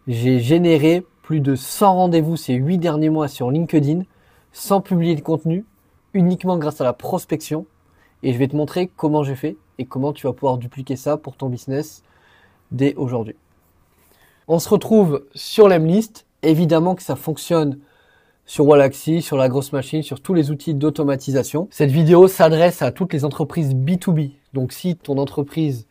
J'ai généré plus de 100 rendez-vous ces 8 derniers mois sur LinkedIn sans publier de contenu, uniquement grâce à la prospection. Et je vais te montrer comment j'ai fait et comment tu vas pouvoir dupliquer ça pour ton business dès aujourd'hui. On se retrouve sur l'Emlist. Évidemment que ça fonctionne sur Wallaxy, sur la grosse machine, sur tous les outils d'automatisation. Cette vidéo s'adresse à toutes les entreprises B2B. Donc si ton entreprise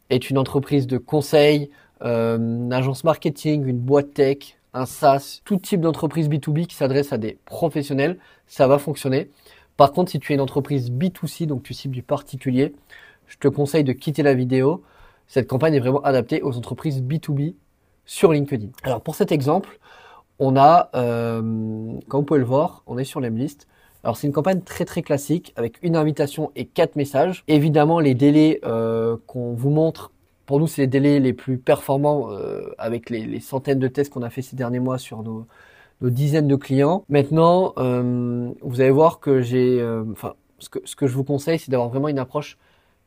est une entreprise de conseil, une agence marketing, une boîte tech, un SaaS, tout type d'entreprise B2B qui s'adresse à des professionnels, ça va fonctionner. Par contre, si tu es une entreprise B2C, donc tu cibles du particulier, je te conseille de quitter la vidéo. Cette campagne est vraiment adaptée aux entreprises B2B sur LinkedIn. Alors pour cet exemple, on a, comme vous pouvez le voir, on est sur l'Emlist. Alors c'est une campagne très très classique avec une invitation et 4 messages. Évidemment, les délais qu'on vous montre, pour nous c'est les délais les plus performants avec les centaines de tests qu'on a fait ces derniers mois sur nos dizaines de clients. Maintenant, vous allez voir que j'ai, ce que je vous conseille, c'est d'avoir vraiment une approche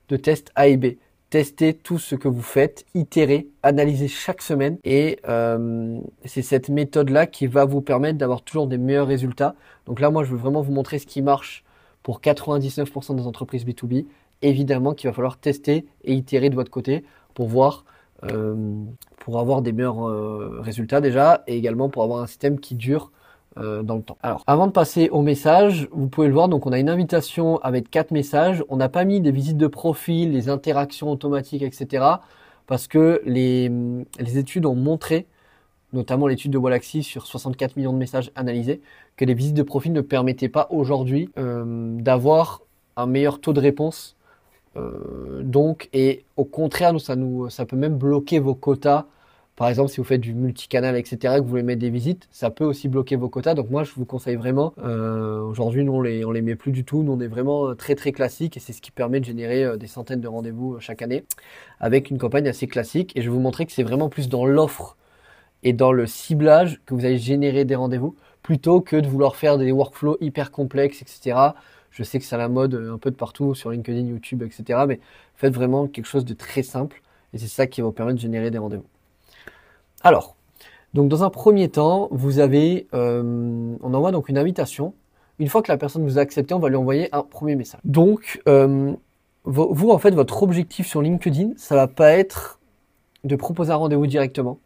de test A et B. Testez tout ce que vous faites, itérez, analysez chaque semaine et c'est cette méthode-là qui va vous permettre d'avoir toujours des meilleurs résultats. Donc là, moi, je veux vraiment vous montrer ce qui marche pour 99% des entreprises B2B. Évidemment qu'il va falloir tester et itérer de votre côté pour voir, pour avoir des meilleurs résultats déjà et également pour avoir un système qui dure dans le temps. Alors, avant de passer au message, vous pouvez le voir, donc on a une invitation avec 4 messages. On n'a pas mis des visites de profil, les interactions automatiques, etc. Parce que les études ont montré, notamment l'étude de Wallaxy sur 64 millions de messages analysés, que les visites de profil ne permettaient pas aujourd'hui d'avoir un meilleur taux de réponse. Et au contraire, ça peut même bloquer vos quotas. Par exemple, si vous faites du multicanal, etc., que vous voulez mettre des visites, ça peut aussi bloquer vos quotas. Donc moi, je vous conseille vraiment. Aujourd'hui, nous, on les met plus du tout. Nous, on est vraiment très très classique et c'est ce qui permet de générer des centaines de rendez-vous chaque année avec une campagne assez classique. Et je vais vous montrer que c'est vraiment plus dans l'offre et dans le ciblage que vous allez générer des rendez-vous plutôt que de vouloir faire des workflows hyper complexes, etc. Je sais que c'est à la mode un peu de partout sur LinkedIn, YouTube, etc. Mais faites vraiment quelque chose de très simple et c'est ça qui va vous permettre de générer des rendez-vous. Alors, donc dans un premier temps, on envoie donc une invitation. Une fois que la personne vous a accepté, on va lui envoyer un premier message. Donc, vous, en fait, votre objectif sur LinkedIn, ça va pas être de proposer un rendez-vous directement.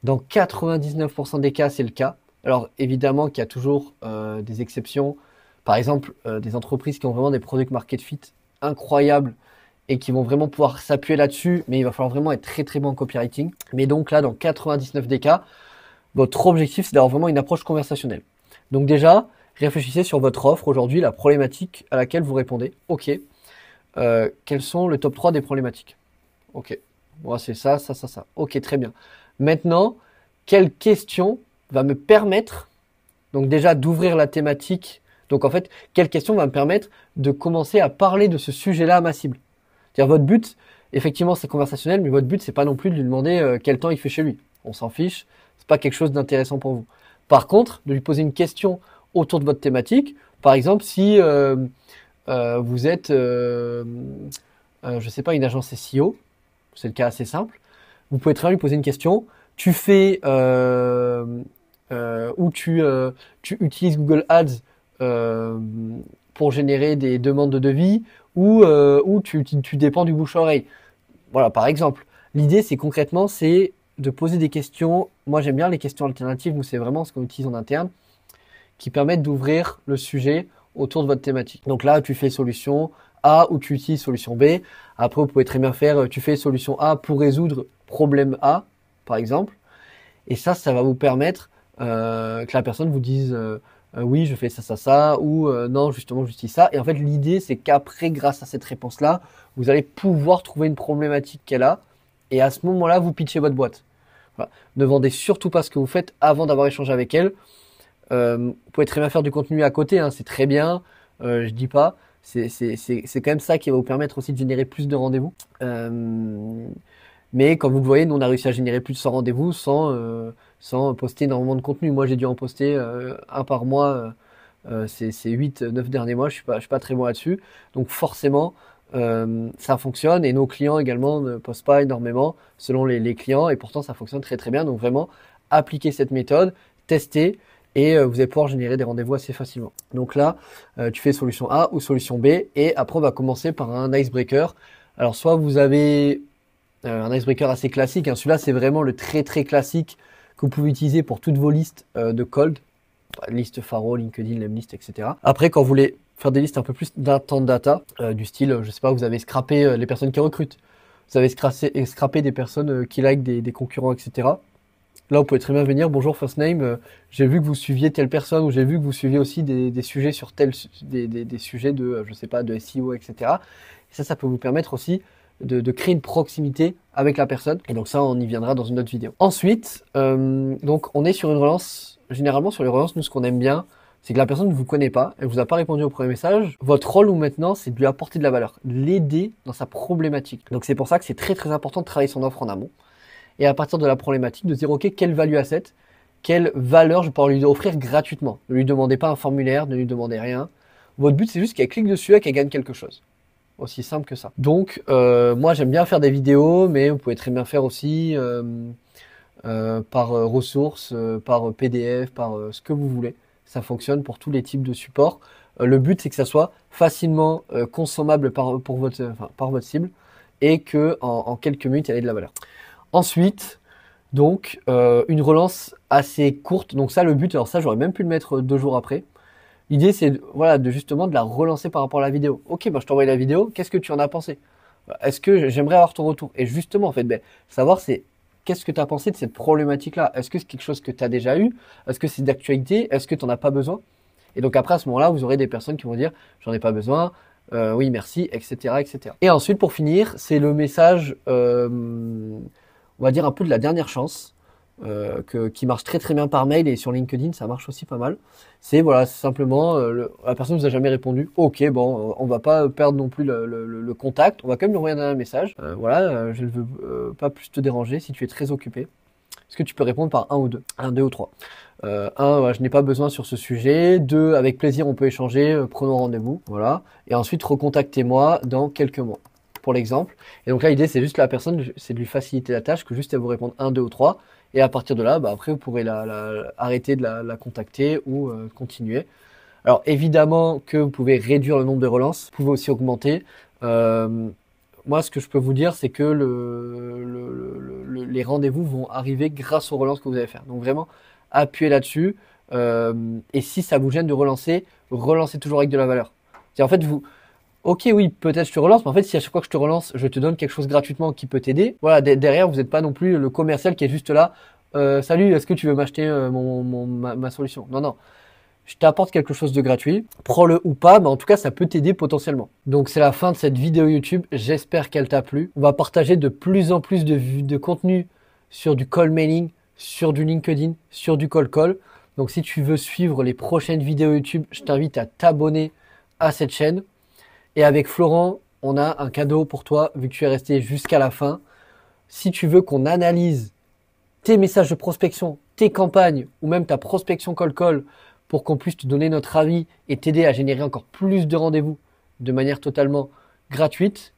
Dans 99% des cas, c'est le cas. Alors, évidemment qu'il y a toujours des exceptions. Par exemple, des entreprises qui ont vraiment des product market fit incroyables et qui vont vraiment pouvoir s'appuyer là-dessus, mais il va falloir vraiment être très très bon en copywriting. Mais donc là, dans 99 des cas, votre objectif, c'est d'avoir vraiment une approche conversationnelle. Donc déjà, réfléchissez sur votre offre aujourd'hui, la problématique à laquelle vous répondez. Ok, quels sont le top 3 des problématiques? Ok, moi c'est ça. Ok, très bien. Maintenant, quelle question va me permettre, donc déjà d'ouvrir la thématique. Donc en fait, quelle question va me permettre de commencer à parler de ce sujet-là à ma cible? C'est-à-dire votre but, effectivement c'est conversationnel, mais votre but c'est pas non plus de lui demander quel temps il fait chez lui. On s'en fiche, c'est pas quelque chose d'intéressant pour vous. Par contre, de lui poser une question autour de votre thématique, par exemple si vous êtes, je sais pas, une agence SEO, c'est le cas assez simple, vous pouvez très bien lui poser une question. Tu fais tu utilises Google Ads pour générer des demandes de devis ou tu dépends du bouche-oreille. Voilà, par exemple. L'idée, c'est concrètement, c'est de poser des questions. Moi, j'aime bien les questions alternatives, où c'est vraiment ce qu'on utilise en interne, qui permettent d'ouvrir le sujet autour de votre thématique. Donc là, tu fais solution A ou tu utilises solution B. Après, vous pouvez très bien faire, tu fais solution A pour résoudre problème A, par exemple. Et ça va vous permettre que la personne vous dise oui, je fais ça, ou non, justement, j'utilise ça. Et en fait, l'idée, c'est qu'après, grâce à cette réponse-là, vous allez pouvoir trouver une problématique qu'elle a. Et à ce moment-là, vous pitchez votre boîte. Voilà. Ne vendez surtout pas ce que vous faites avant d'avoir échangé avec elle. Vous pouvez très bien faire du contenu à côté, hein, c'est très bien. Je dis pas. C'est quand même ça qui va vous permettre aussi de générer plus de rendez-vous. Mais comme vous le voyez, nous on a réussi à générer plus de 100 rendez-vous sans poster énormément de contenu. Moi j'ai dû en poster un par mois ces 8-9 derniers mois. Je suis pas très bon là-dessus. Donc forcément, ça fonctionne et nos clients également ne postent pas énormément selon les clients et pourtant ça fonctionne très très bien. Donc vraiment, appliquez cette méthode, testez et vous allez pouvoir générer des rendez-vous assez facilement. Donc là, tu fais solution A ou solution B et après on va commencer par un icebreaker. Alors soit vous avez un icebreaker assez classique, hein. Celui-là c'est vraiment le très très classique que vous pouvez utiliser pour toutes vos listes de cold, liste Faro, LinkedIn, Lemlist, etc. Après quand vous voulez faire des listes un peu plus d'intent data, du style, je sais pas, vous avez scrappé les personnes qui recrutent, vous avez scrappé des personnes qui like des concurrents, etc. Là, vous pouvez très bien venir, bonjour First Name, j'ai vu que vous suiviez telle personne ou j'ai vu que vous suiviez aussi des sujets sur des sujets de, je sais pas, de SEO, etc. Et ça peut vous permettre aussi de créer une proximité avec la personne. Et donc ça, on y viendra dans une autre vidéo. Ensuite, donc on est sur une relance, généralement sur les relances, nous ce qu'on aime bien, c'est que la personne ne vous connaît pas, elle vous a pas répondu au premier message. Votre rôle maintenant, c'est de lui apporter de la valeur, l'aider dans sa problématique. Donc c'est pour ça que c'est très très important de travailler son offre en amont. Et à partir de la problématique, de se dire, ok, quelle value asset, quelle valeur je peux lui offrir gratuitement. Ne lui demandez pas un formulaire, ne lui demandez rien. Votre but, c'est juste qu'elle clique dessus et qu'elle gagne quelque chose. Aussi simple que ça. Donc, moi, j'aime bien faire des vidéos, mais vous pouvez très bien faire aussi par ressources, par PDF, par ce que vous voulez. Ça fonctionne pour tous les types de supports. Le but, c'est que ça soit facilement consommable par votre cible et que en quelques minutes, il y ait de la valeur. Ensuite, donc, une relance assez courte. Donc ça, le but, alors ça, j'aurais même pu le mettre 2 jours après. L'idée, c'est voilà, justement de la relancer par rapport à la vidéo. Ok, je t'ai envoyé la vidéo, qu'est-ce que tu en as pensé? Est-ce que j'aimerais avoir ton retour? Et justement, en fait, savoir c'est qu'est-ce que tu as pensé de cette problématique-là? Est-ce que c'est quelque chose que tu as déjà eu? Est-ce que c'est d'actualité? Est-ce que tu n'en as pas besoin? Et donc après, à ce moment-là, vous aurez des personnes qui vont dire j'en ai pas besoin, oui, merci, etc., etc. Et ensuite, pour finir, c'est le message, on va dire un peu de la dernière chance. Qui marche très très bien par mail et sur LinkedIn ça marche aussi pas mal. C'est voilà, simplement la personne ne vous a jamais répondu. Ok, bon, on va pas perdre non plus le contact. On va quand même lui envoyer un message. Voilà, je ne veux pas plus te déranger si tu es très occupé. Est-ce que tu peux répondre par un ou deux, deux ou trois. Voilà, je n'ai pas besoin sur ce sujet. 2, avec plaisir on peut échanger. Prenons rendez-vous. Voilà. Et ensuite recontactez-moi dans quelques mois. Pour l'exemple. Et donc là l'idée c'est juste que la personne, c'est de lui faciliter la tâche, que juste elle vous réponde 1, 2 ou 3. Et à partir de là, après, vous pourrez arrêter de la contacter ou continuer. Alors, évidemment que vous pouvez réduire le nombre de relances. Vous pouvez aussi augmenter. Moi, ce que je peux vous dire, c'est que les rendez-vous vont arriver grâce aux relances que vous allez faire. Donc, vraiment, appuyez là-dessus. Et si ça vous gêne de relancer, relancez toujours avec de la valeur. C'est en fait, ok, oui, peut-être je te relance, mais en fait, si à chaque fois que je te relance, je te donne quelque chose gratuitement qui peut t'aider, voilà, derrière, vous n'êtes pas non plus le commercial qui est juste là, salut, est-ce que tu veux m'acheter ma solution? Non, non. Je t'apporte quelque chose de gratuit, prends-le ou pas, mais en tout cas, ça peut t'aider potentiellement. Donc, c'est la fin de cette vidéo YouTube. J'espère qu'elle t'a plu. On va partager de plus en plus de contenu sur du call mailing, sur du LinkedIn, sur du call. Donc, si tu veux suivre les prochaines vidéos YouTube, je t'invite à t'abonner à cette chaîne. Et avec Florent, on a un cadeau pour toi, vu que tu es resté jusqu'à la fin. Si tu veux qu'on analyse tes messages de prospection, tes campagnes, ou même ta prospection call, pour qu'on puisse te donner notre avis et t'aider à générer encore plus de rendez-vous de manière totalement gratuite,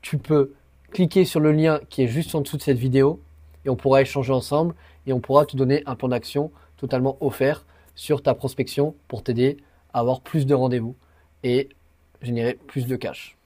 tu peux cliquer sur le lien qui est juste en dessous de cette vidéo et on pourra échanger ensemble et on pourra te donner un plan d'action totalement offert sur ta prospection pour t'aider à avoir plus de rendez-vous et générer plus de cash.